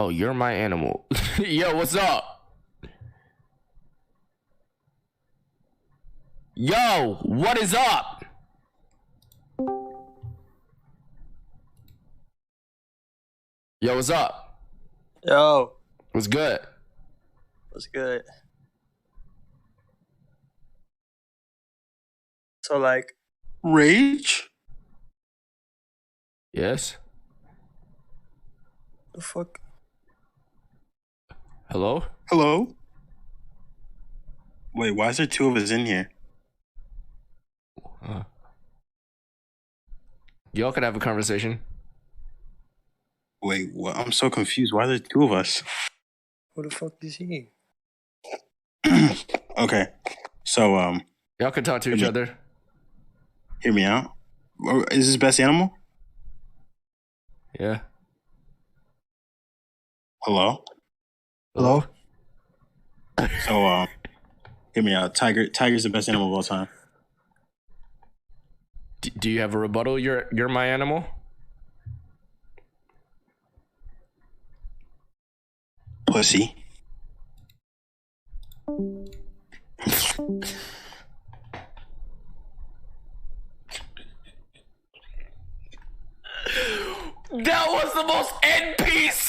Oh, you're my animal. Yo, what's up? Yo, what is up? Yo, what's up? Yo, What's good? what's good? So like, Rage? Yes? the fuck? Hello? Hello? Wait, why is there two of us in here? Y'all could have a conversation. Wait, what? I'm so confused. Why are there two of us? Who the fuck is he? Okay, so Y'all could talk to each other. hear me out. Is this best animal? Yeah. Hello? Hello? So hear me out. Tiger's the best animal of all time. Do you have a rebuttal? You're my animal? Pussy. That was the most NPC